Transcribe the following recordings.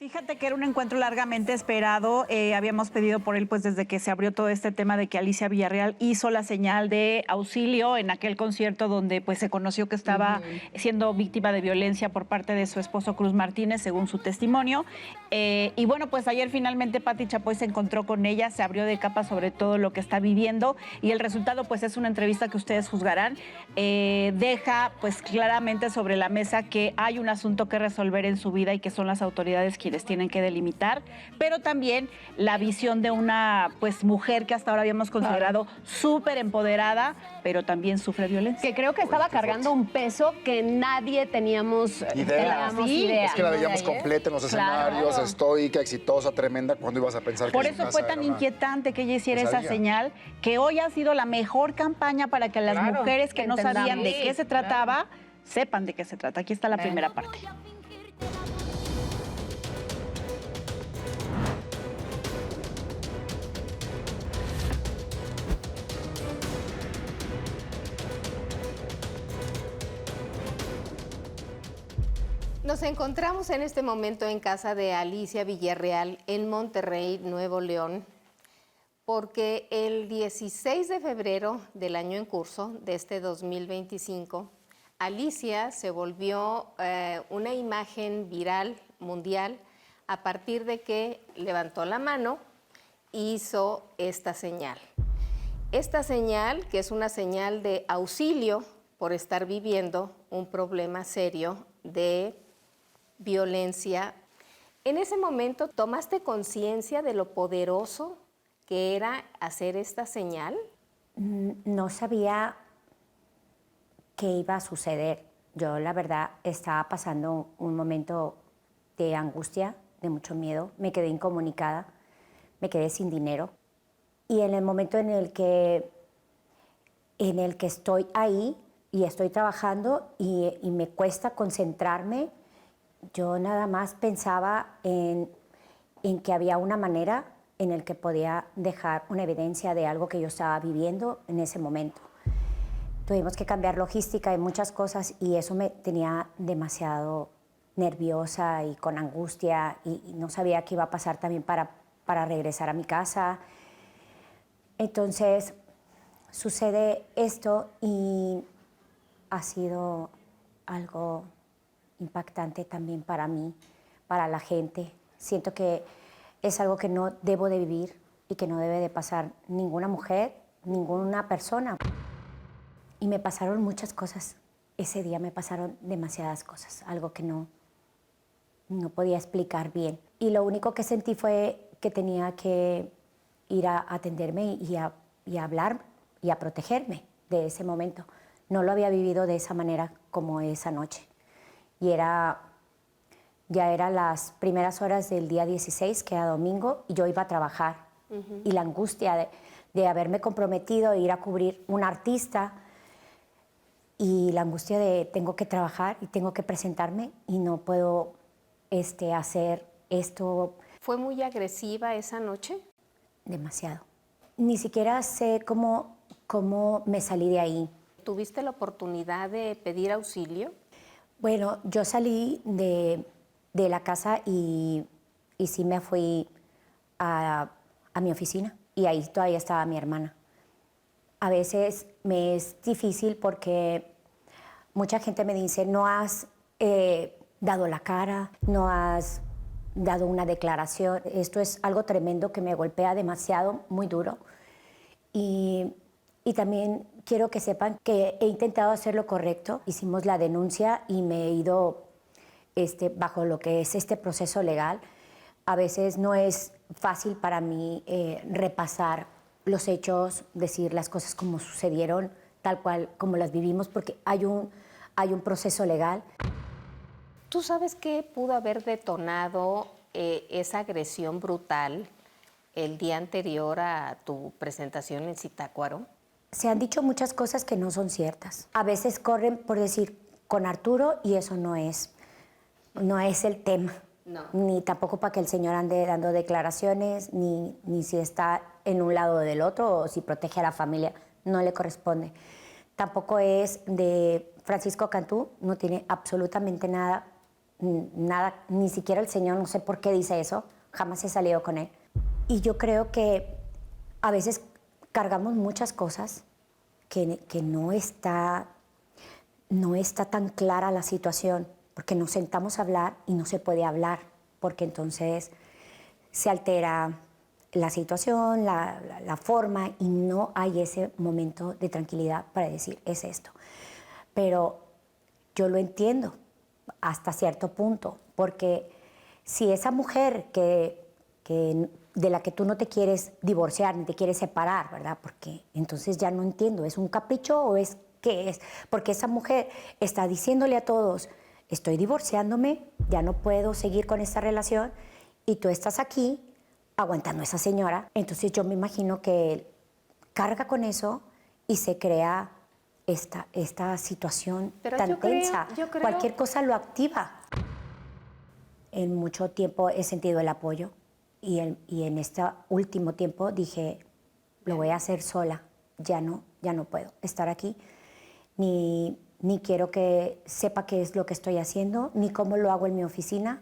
Fíjate que era un encuentro largamente esperado. Habíamos pedido por él, pues desde que se abrió todo este tema de que Alicia Villarreal hizo la señal de auxilio en aquel concierto donde pues se conoció que estaba siendo víctima de violencia por parte de su esposo Cruz Martínez, según su testimonio. Y bueno, pues ayer finalmente Pati Chapoy se encontró con ella, se abrió de capa sobre todo lo que está viviendo y el resultado pues es una entrevista que ustedes juzgarán. Deja pues claramente sobre la mesa que hay un asunto que resolver en su vida y que son las autoridades quienes tienen que delimitar, pero también la visión de una pues mujer que hasta ahora habíamos considerado súper empoderada, pero también sufre violencia. Que creo que estaba cargando un peso que nadie teníamos idea. Es que la veíamos completa en los escenarios, estoica, exitosa, tremenda. ¿Cuándo ibas a pensar que Por su eso casa fue era tan una inquietante que ella hiciera esa pesadilla? señal, que hoy ha sido la mejor campaña para que las mujeres que no sabían de qué se trataba, sepan de qué se trata. Aquí está la primera parte. Nos encontramos en este momento en casa de Alicia Villarreal en Monterrey, Nuevo León, porque el 16 de febrero del año en curso, de este 2025, Alicia se volvió una imagen viral mundial a partir de que levantó la mano e hizo esta señal. Esta señal, que es una señal de auxilio por estar viviendo un problema serio de violencia. En ese momento, ¿tomaste conciencia de lo poderoso que era hacer esta señal? No sabía qué iba a suceder. Yo, la verdad, estaba pasando un momento de angustia, de mucho miedo. Me quedé incomunicada, me quedé sin dinero. Y en el momento en el que estoy ahí y estoy trabajando y me cuesta concentrarme, yo nada más pensaba en que había una manera en el que podía dejar una evidencia de algo que yo estaba viviendo en ese momento. Tuvimos que cambiar logística y muchas cosas y eso me tenía demasiado nerviosa y con angustia y no sabía qué iba a pasar también para regresar a mi casa. Entonces sucede esto y ha sido algo impactante también para mí, para la gente. Siento que es algo que no debo de vivir y que no debe de pasar ninguna mujer, ninguna persona. Y me pasaron muchas cosas. Ese día me pasaron demasiadas cosas, algo que no podía explicar bien. Y lo único que sentí fue que tenía que ir a atenderme y a hablar y a protegerme de ese momento. No lo había vivido de esa manera como esa noche. Y ya eran las primeras horas del día 16, que era domingo, y yo iba a trabajar. Y la angustia de haberme comprometido, ir a cubrir un artista, y la angustia de tengo que trabajar y tengo que presentarme y no puedo hacer esto. ¿Fue muy agresiva esa noche? Demasiado. Ni siquiera sé cómo me salí de ahí. ¿Tuviste la oportunidad de pedir auxilio? Bueno, yo salí de la casa y sí me fui a mi oficina y ahí todavía estaba mi hermana. A veces me es difícil porque mucha gente me dice, no has dado la cara, no has dado una declaración. Esto es algo tremendo que me golpea demasiado, muy duro. Y también quiero que sepan que he intentado hacer lo correcto. Hicimos la denuncia y me he ido bajo lo que es este proceso legal. A veces no es fácil para mí repasar los hechos, decir las cosas como sucedieron, tal cual como las vivimos, porque hay un proceso legal. ¿Tú sabes qué pudo haber detonado esa agresión brutal el día anterior a tu presentación en Zitácuaro? Se han dicho muchas cosas que no son ciertas. A veces corren por decir con Arturo y eso no es el tema. No. Ni tampoco para que el señor ande dando declaraciones, ni si está en un lado o del otro o si protege a la familia, no le corresponde. Tampoco es de Francisco Cantú, no tiene absolutamente nada nada, ni siquiera el Señor, no sé por qué dice eso, jamás he salido con él. Y yo creo que a veces cargamos muchas cosas que no está tan clara la situación, porque nos sentamos a hablar y no se puede hablar, porque entonces se altera la situación, la forma, y no hay ese momento de tranquilidad para decir, es esto. Pero yo lo entiendo hasta cierto punto, porque si esa mujer de la que tú no te quieres divorciar ni te quieres separar, ¿verdad? Porque entonces ya no entiendo, ¿es un capricho o es qué es? Porque esa mujer está diciéndole a todos, estoy divorciándome, ya no puedo seguir con esta relación, y tú estás aquí aguantando a esa señora. Entonces yo me imagino que él carga con eso y se crea esta situación tan tensa. Yo creo... Cualquier cosa lo activa. En mucho tiempo he sentido el apoyo y en este último tiempo dije, lo voy a hacer sola, ya no puedo estar aquí, ni quiero que sepa qué es lo que estoy haciendo, ni cómo lo hago en mi oficina.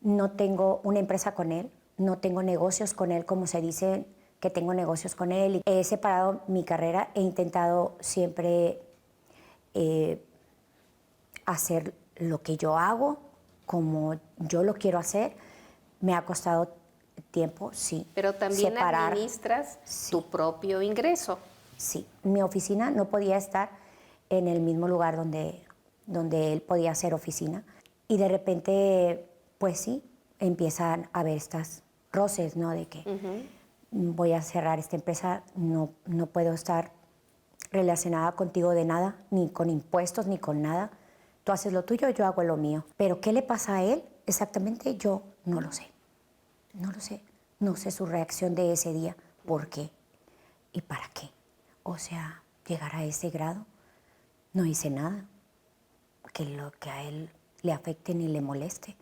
No tengo una empresa con él, no tengo negocios con él, como se dice que tengo negocios con él. He separado mi carrera, he intentado siempre hacer lo que yo hago, como yo lo quiero hacer. Me ha costado tiempo, sí. Pero también separar. administras Sí. tu propio ingreso. Sí, mi oficina no podía estar en el mismo lugar donde él podía hacer oficina. Y de repente, pues sí, empiezan a haber estas roces, ¿no? De que voy a cerrar esta empresa, no puedo estar relacionada contigo de nada, ni con impuestos, ni con nada. Tú haces lo tuyo, yo hago lo mío. Pero ¿qué le pasa a él exactamente? Yo no lo sé. No lo sé. No sé su reacción de ese día. ¿Por qué? ¿Y para qué? O sea, llegar a ese grado. No hice nada que lo que a él le afecte ni le moleste.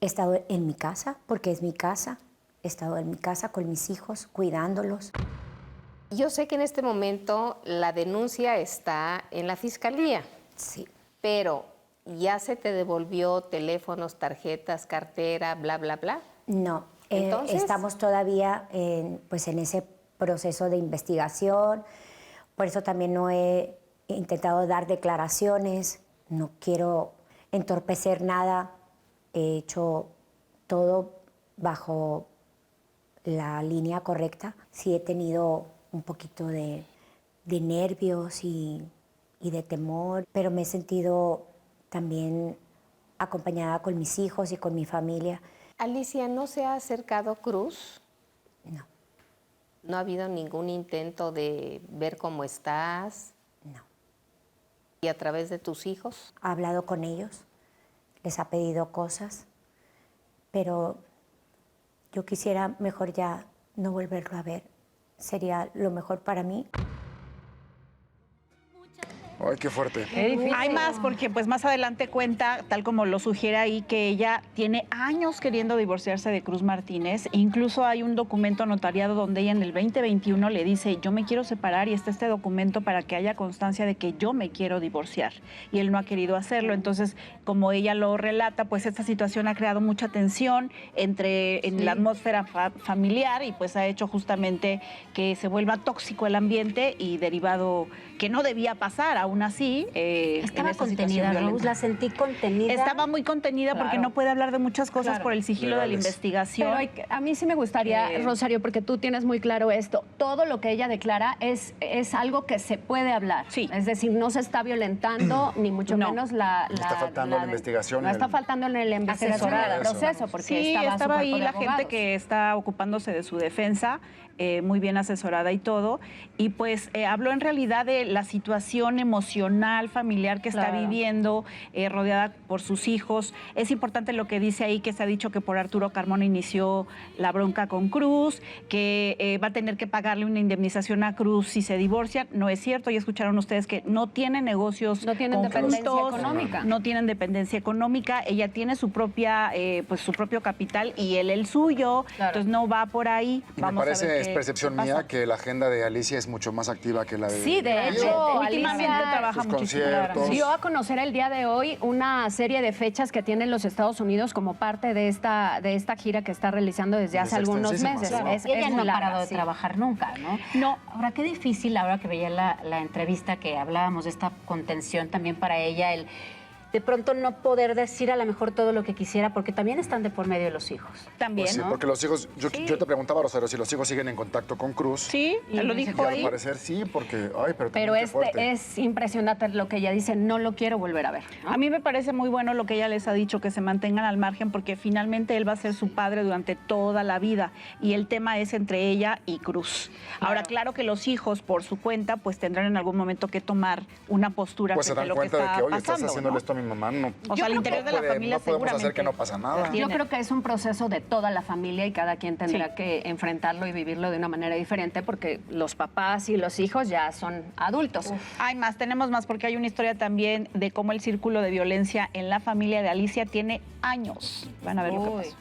He estado en mi casa, porque es mi casa. He estado en mi casa con mis hijos, cuidándolos. Yo sé que en este momento la denuncia está en la fiscalía, Sí. pero ¿ya se te devolvió teléfonos, tarjetas, cartera, bla, bla, bla? No, Entonces, estamos todavía en ese proceso de investigación. Por eso también no he intentado dar declaraciones. No quiero entorpecer nada. He hecho todo bajo la línea correcta. Sí he tenido un poquito de nervios y de temor, pero me he sentido también acompañada con mis hijos y con mi familia. Alicia, ¿no se ha acercado Cruz? No, ¿No ha habido ningún intento de ver cómo estás? no. ¿Y a través de tus hijos? Ha hablado con ellos, les ha pedido cosas, pero yo quisiera mejor ya no volverlo a ver. Sería lo mejor para mí. Ay, qué fuerte. Hay más, porque pues más adelante cuenta, tal como lo sugiere ahí, que ella tiene años queriendo divorciarse de Cruz Martínez. Incluso hay un documento notariado donde ella en el 2021 le dice, yo me quiero separar, y está este documento para que haya constancia de que yo me quiero divorciar. Y él no ha querido hacerlo. Entonces, como ella lo relata, pues esta situación ha creado mucha tensión en la atmósfera familiar, y pues ha hecho justamente que se vuelva tóxico el ambiente, y derivado que no debía pasar. Aún así, Estaba en esta contenida, situación Rose, violenta. la sentí contenida. Estaba muy contenida porque no puede hablar de muchas cosas por el sigilo de la Legales. investigación. Pero a mí sí me gustaría, Rosario, porque tú tienes muy claro esto, todo lo que ella declara es algo que se puede hablar. Sí. Es decir, no se está violentando, ni mucho No. menos la... No está faltando la investigación No y está el- faltando en la investigación y en el Asesorada. proceso, porque Sí, estaba su estaba cuerpo ahí de la gente abogados. que está ocupándose de su defensa, muy bien asesorada y todo. Y pues habló en realidad de la situación emocional, familiar que está Claro. viviendo, rodeada por sus hijos. Es importante lo que dice ahí, que se ha dicho que por Arturo Carmona inició la bronca con Cruz, que va a tener que pagarle una indemnización a Cruz si se divorcian. No es cierto, ya escucharon ustedes que no tiene negocios No tienen dependencia conjuntos, económica. no tienen dependencia económica. Ella tiene su propia, pues su propio capital, y él el suyo. Claro. Entonces no va por ahí. Y me Vamos a parece, ver es qué percepción pasa. mía, que la agenda de Alicia es mucho más activa que la de... Sí, de hecho, Últimamente trabaja sus muchísimo. conciertos. Dio a conocer el día de hoy una serie de fechas que tienen los Estados Unidos como parte de esta gira que está realizando desde hace algunos meses. extensísima, Es, Y ella es no muy ha larga, parado de sí. trabajar nunca, ¿no? No. Ahora, qué difícil, ahora que veía la entrevista que hablábamos de esta contención también para ella, el de pronto no poder decir a lo mejor todo lo que quisiera, porque también están de por medio los hijos. También, Pues sí, ¿no? porque los hijos, yo te preguntaba, Rosario, si los hijos siguen en contacto con Cruz. Sí, Y lo dice dijo Y que al ahí. parecer sí, porque, ay, pero Pero también qué fuerte. es impresionante lo que ella dice, no lo quiero volver a ver. ¿no? A mí me parece muy bueno lo que ella les ha dicho, que se mantengan al margen, porque finalmente él va a ser su padre durante toda la vida. Y el tema es entre ella y Cruz. Ahora, claro que los hijos, por su cuenta, pues tendrán en algún momento que tomar una postura Pues se frente a dan lo que cuenta de está que, oye, pasando, estás haciéndole ¿no? esto a mi mamá, no. O sea, al interior de la familia no podemos hacer seguramente que no pasa nada. Yo creo que es un proceso de toda la familia y cada quien tendrá que enfrentarlo y vivirlo de una manera diferente porque los papás y los hijos ya son adultos. Hay más, tenemos más, porque hay una historia también de cómo el círculo de violencia en la familia de Alicia tiene años. Van a ver lo que pasó.